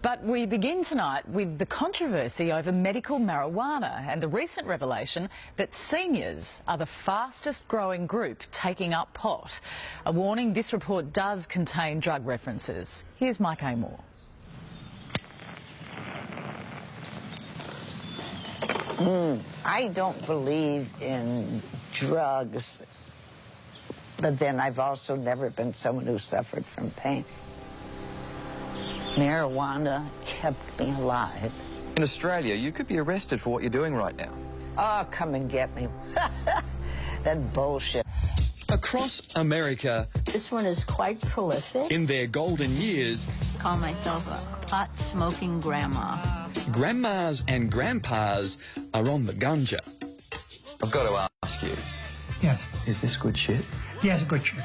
But we begin tonight with the controversy over medical marijuana and the recent revelation that seniors are the fastest growing group taking up pot. A warning, this report does contain drug references. Here's Mike Amor. I don't believe in drugs, but then I've also never been someone who suffered from pain. Marijuana kept me alive. In Australia, you could be arrested for what you're doing right now. Oh, come and get me. That bullshit. Across America, this one is quite prolific. In their golden years, I call myself a pot-smoking grandma. Grandmas and grandpas are on the gunja. I've got to ask you. Yes. Is this good shit? Yes, good shit.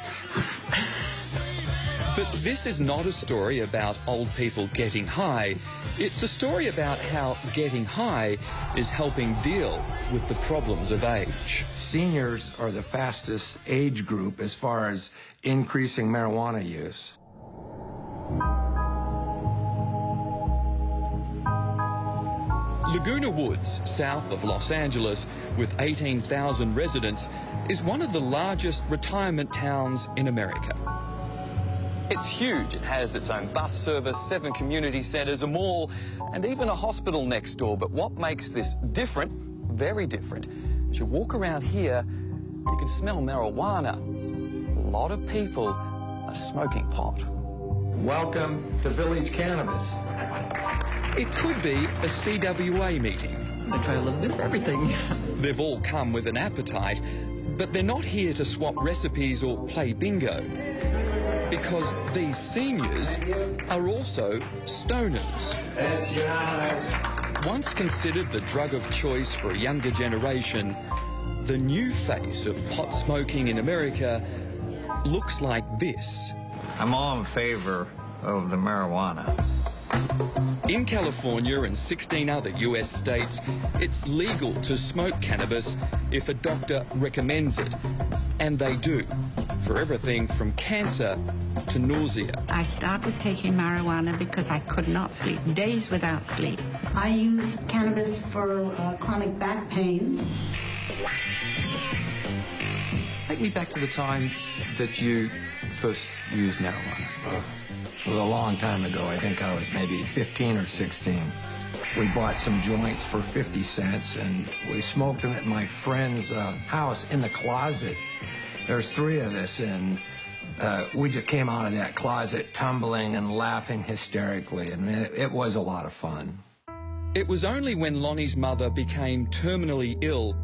But this is not a story about old people getting high. It's a story about how getting high is helping deal with the problems of age. Seniors are the fastest age group as far as increasing marijuana use. Laguna Woods, south of Los Angeles, with 18,000 residents, is one of the largest retirement towns in America. It's huge. It has its own bus service, 7 community centres, a mall, and even a hospital next door. But what makes this different, very different, as you walk around here, you can smell marijuana. A lot of people are smoking pot. Welcome to Village Cannabis. It could be a CWA meeting. They try a little bit of everything. They've all come with an appetite, but they're not here to swap recipes or play bingo. Because these seniors are also stoners. Once considered the drug of choice for a younger generation, the new face of pot smoking in America looks like this. I'm all in favor of the marijuana. In California and 16 other US states, it's legal to smoke cannabis if a doctor recommends it. And they do, for everything from cancer to nausea. I started taking marijuana because I could not sleep, days without sleep. I use cannabis for chronic back pain. Take me back to the time that you first used marijuana. It was a long time ago. I think I was maybe 15 or 16. We bought some joints for 50 cents, and we smoked them at my friend's house in the closet. There's 3 of us, and we just came out of that closet tumbling and laughing hysterically. I mean, it was a lot of fun. It was only when Lonnie's mother became terminally ill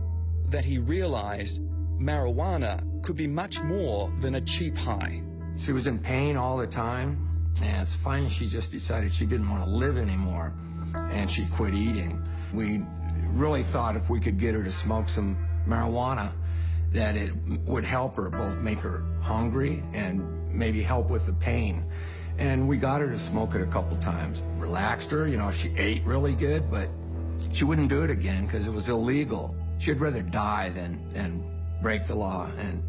that he realised marijuana could be much more than a cheap high. She was in pain all the time, and it's finally she just decided she didn't want to live anymore, and she quit eating. We really thought if we could get her to smoke some marijuana, that it would help her, both make her hungry and maybe help with the pain. And we got her to smoke it a couple times. Relaxed her, you know, she ate really good, but she wouldn't do it again because it was illegal. She'd rather die than break the law, and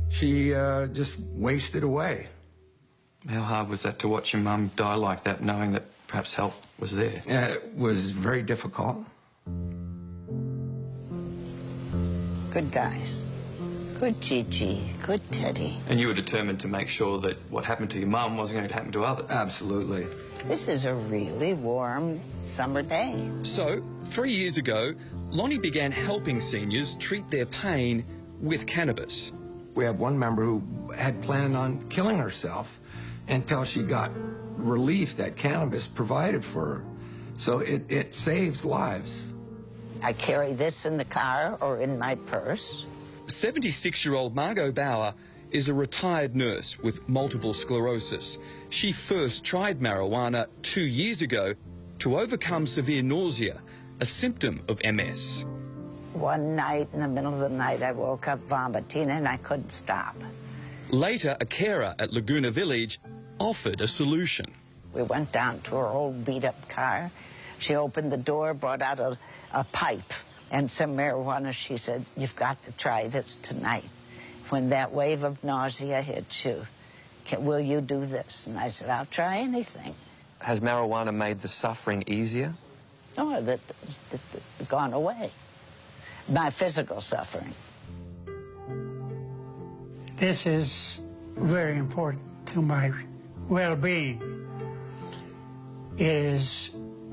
she just wasted away. How hard was that to watch your mum die like that, knowing that perhaps help was there? It was very difficult. Good guys. Good Gigi. Good Teddy. And you were determined to make sure that what happened to your mum wasn't going to happen to others? Absolutely. This is a really warm summer day. So, 3 years ago, Lonnie began helping seniors treat their pain with cannabis. We had one member who had planned on killing herself until she got relief that cannabis provided for her. So it saves lives. I carry this in the car or in my purse. 76-year-old Margot Bauer is a retired nurse with multiple sclerosis. She first tried marijuana 2 years ago to overcome severe nausea, a symptom of MS. One night, in the middle of the night, I woke up vomiting and I couldn't stop. Later, a carer at Laguna Village offered a solution. We went down to her old beat-up car. She opened the door, brought out a pipe and some marijuana. She said, "You've got to try this tonight. When that wave of nausea hits you, will you do this?" And I said, "I'll try anything." Has marijuana made the suffering easier? Oh, that's gone away. My physical suffering. This is very important to my well-being. It is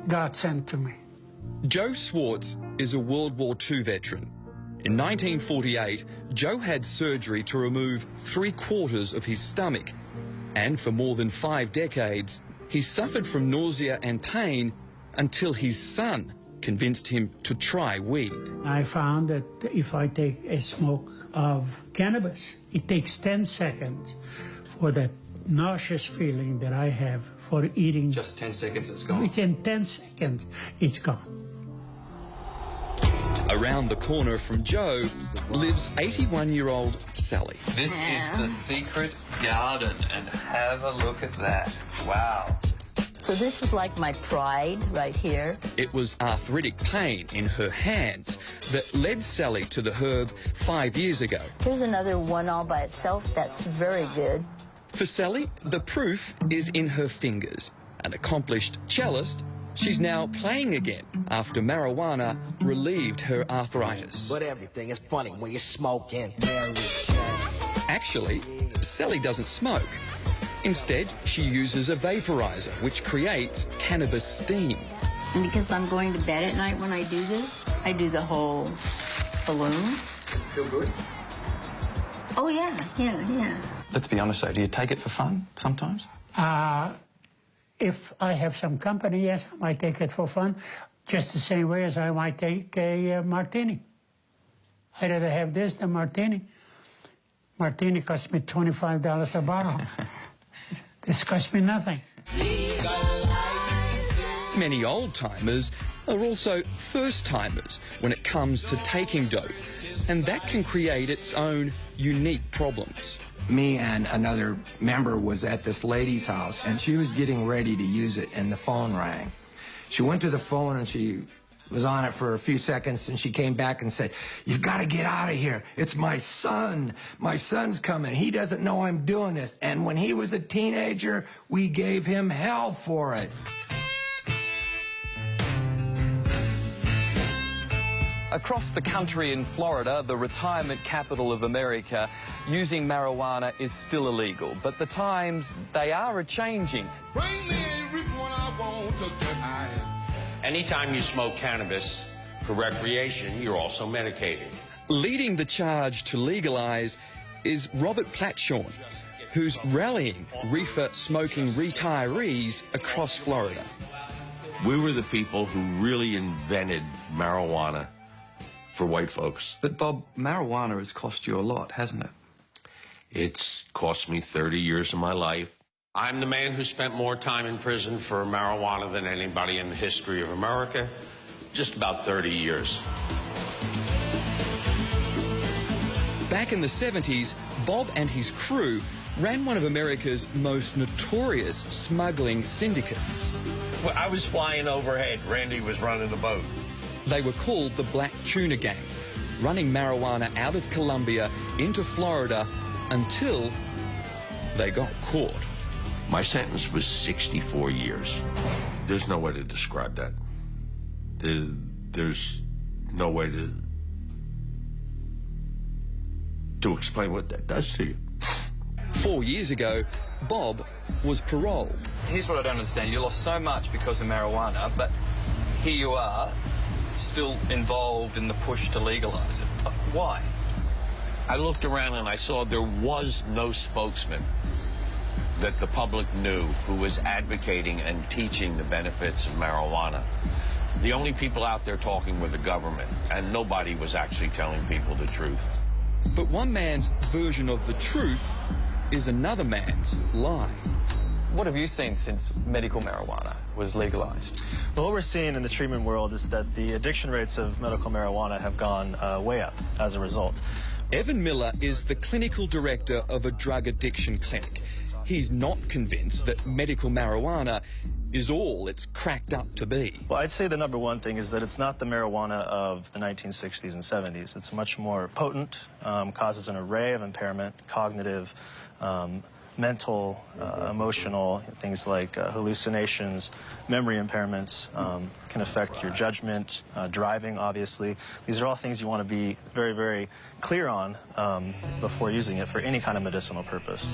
God sent to me. Joe Swartz is a World War II veteran. In 1948, Joe had surgery to remove 3/4 of his stomach, and for more than 5 decades, he suffered from nausea and pain until his son convinced him to try weed. I found that if I take a smoke of cannabis, it takes 10 seconds for that nauseous feeling that I have for eating. Just 10 seconds, it's gone. Within 10 seconds, it's gone. Around the corner from Joe lives 81-year-old Sally. This is the secret garden, and have a look at that. Wow. So this is like my pride right here. It was arthritic pain in her hands that led Sally to the herb 5 years ago. Here's another one all by itself. That's very good. For Sally, the proof is in her fingers. An accomplished cellist, she's now playing again after marijuana relieved her arthritis. But everything is funny when you're smoking. Actually, Sally doesn't smoke. Instead, she uses a vaporizer, which creates cannabis steam. And because I'm going to bed at night when I do this, I do the whole balloon. Does it feel good? Oh, yeah. Let's be honest, though. Do you take it for fun sometimes? If I have some company, yes, I might take it for fun, just the same way as I might take a martini. I'd rather have this than martini. Martini costs me $25 a bottle. This costs me nothing. Many old-timers are also first-timers when it comes to taking dope, and that can create its own unique problems. Me and another member was at this lady's house, and she was getting ready to use it, and the phone rang. She went to the phone, and she was on it for a few seconds, and she came back and said, "You've got to get out of here. It's my son. My son's coming. He doesn't know I'm doing this. And when he was a teenager, we gave him hell for it." Across the country in Florida, the retirement capital of America, using marijuana is still illegal. But the times, they are a-changing. Anytime you smoke cannabis for recreation, you're also medicated. Leading the charge to legalise is Robert Platshorn, who's rallying reefer-smoking retirees across Florida. We were the people who really invented marijuana for white folks. But, Bob, marijuana has cost you a lot, hasn't it? It's cost me 30 years of my life. I'm the man who spent more time in prison for marijuana than anybody in the history of America. Just about 30 years. Back in the 70s, Bob and his crew ran one of America's most notorious smuggling syndicates. Well, I was flying overhead. Randy was running the boat. They were called the Black Tuna Gang, running marijuana out of Colombia into Florida until they got caught. My sentence was 64 years. There's no way to describe that. There's no way to explain what that does to you. 4 years ago, Bob was paroled. Here's what I don't understand. You lost so much because of marijuana, but here you are, still involved in the push to legalise it. Why? I looked around and I saw there was no spokesman that the public knew who was advocating and teaching the benefits of marijuana. The only people out there talking were the government, and nobody was actually telling people the truth. But one man's version of the truth is another man's lie. What have you seen since medical marijuana was legalised? Well, what we're seeing in the treatment world is that the addiction rates of medical marijuana have gone way up as a result. Evan Miller is the clinical director of a drug addiction clinic. He's not convinced that medical marijuana is all it's cracked up to be. Well, I'd say the number one thing is that it's not the marijuana of the 1960s and 70s. It's much more potent, causes an array of impairment, cognitive, mental, emotional, things like hallucinations, memory impairments, can affect your judgment, driving, obviously. These are all things you want to be very, very clear on before using it for any kind of medicinal purpose.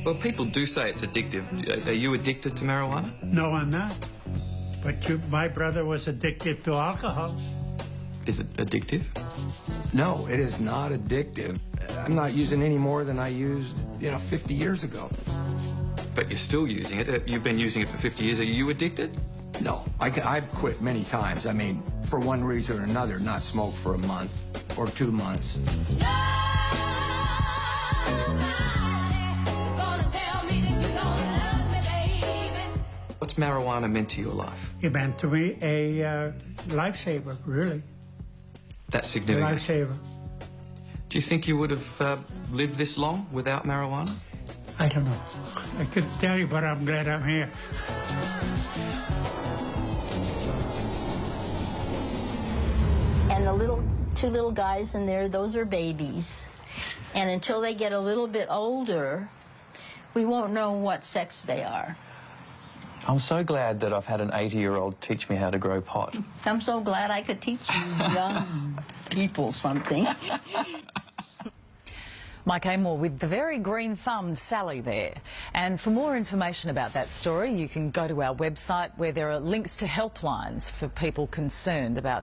Well, people do say it's addictive. Are you addicted to marijuana? No, I'm not. But my brother was addicted to alcohol. Is it addictive? No, it is not addictive. I'm not using any more than I used, 50 years ago. But you're still using it. You've been using it for 50 years. Are you addicted? No, I've quit many times. I mean, for one reason or another, not smoke for a month or 2 months. What's marijuana meant to your life? It meant to me a lifesaver, really. That's significant. Lifesaver. Do you think you would have lived this long without marijuana? I don't know. I couldn't tell you, but I'm glad I'm here. And the two little guys in there, those are babies. And until they get a little bit older, we won't know what sex they are. I'm so glad that I've had an 80-year-old teach me how to grow pot. I'm so glad I could teach you young people something. Mike Amor with the very green-thumbed Sally there. And for more information about that story, you can go to our website where there are links to helplines for people concerned about